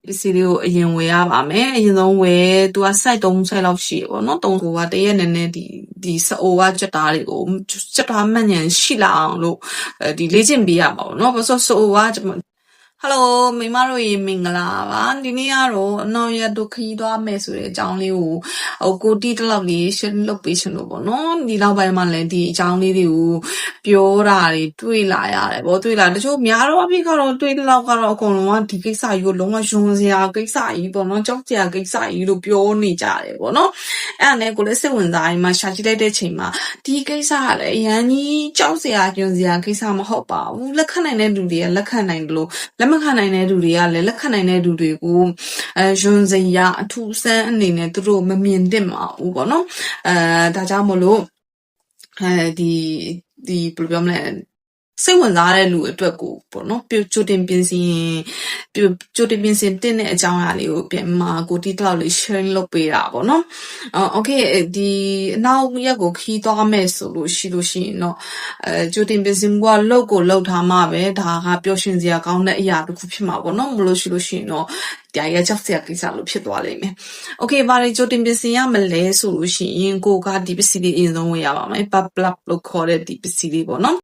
ပစ္စည်းလေးကိုအရင်ဝယ်ရပါမယ်အရင်ဆုံးဝယ်သူက site 3 site လောက်ရှိရပေါ့နော်3ကိုကတရက်နည်းနည်းဒီစအိုကကြက်သားတွေကိုကြက်သားမှန်ညံရှိလာအောင်လို့ဒီလေ့ကျင့်ပေးရပါပေါ့နော်ဘာလို့ဆိုအိုကဟယ်လိုမိမတို့ရေမင်္ဂလာပါဒီနေ့ကတော့အနောက်ရက်တို့ခရီးသွားမယ်ဆိုတဲ့အကြောင်းလေးကိုကိုတီတလောက်လေးရှင်းလုပ်ပေးချင်လို့ပေါ့နော်ဒီနောက်ပိုင်းမှာလည်းဒီအကြောင်းလေးတွေကိုပြောတာတွေတွေ့လာရတယ်ပေါ့တွေ့လာတချို့များတော့အဖြစ်ကတော့တွေ့လောက်ကတော့အကုန်လုံးကဒီကိစ္စကြီးကိုလုံးဝယွန်းစရာကိစ္စကြီးပေါ့နော်ကြောက်စရာကိစ္စကြီးလို့ပြောနေကြတယ်ပေါ့နော်အဲ့ဒါနဲ့ကိုလည်းစိတ်ဝင်စားရင်မှရှာကြည့်လိုက်တဲ့ချိန်မှာဒီကိစ္စကလည်းအရန်ကြီးကြောက်စရာယွန်းစရာကိစ္စမဟုတ်ပါဘူးလက်ခံနိုင်တဲ့လူတွေကလက်ခံနိုင်တယ်လို့လက်မခံနိုင်တဲ့လူတွေကလည်းလက်ခံနိုင်တဲ့လူတွေကိုယွန်းစရာအထူးဆန်းအနေနဲ့သူတို့မမြင်သင့်ပါဘူးပေါ့နော်ဒါကြောင့်မလို့ဒီဘယ်လိုပြောမလဲစိတ်ဝင်စားတဲ့လူအတွက်ကိုပေါ့နော်ကြိုတင်ပြင်ဆင်တဲ့အကြောင်းအရာလေးကိုပြန်မှာကိုတီတလောက်လေး share လုပ်ပေးတာပေါ့နော်okay ဒီအနောက်ရက်ကိုခီးသွားမယ်ဆိုလို့ရှိရင်တော့ကြိုတင်ပြင်ဆင်မှုကလောက်ထားမှပဲဒါကပျော်ရွှင်စရာကောင်းတဲ့အရာတစ်ခုဖြစ်မှာပေါ့နော်မလို့ရှိရင်တော့တရားရကြောက်စရာကိစ္စလို့ဖြစ်သွားလိမ့်မယ်။ Okay ဘာတွေကြိုတင်ပြင်ဆင်ရမလဲဆိုလို့ရှိရင်ကိုကဒီပစ္စည်းလေးအရင်ဆုံးဝယ်ရပါမယ်။ Pub Plug လို့ခေါ်တဲ့ဒီပစ္စည်းလေးပေါ့နော်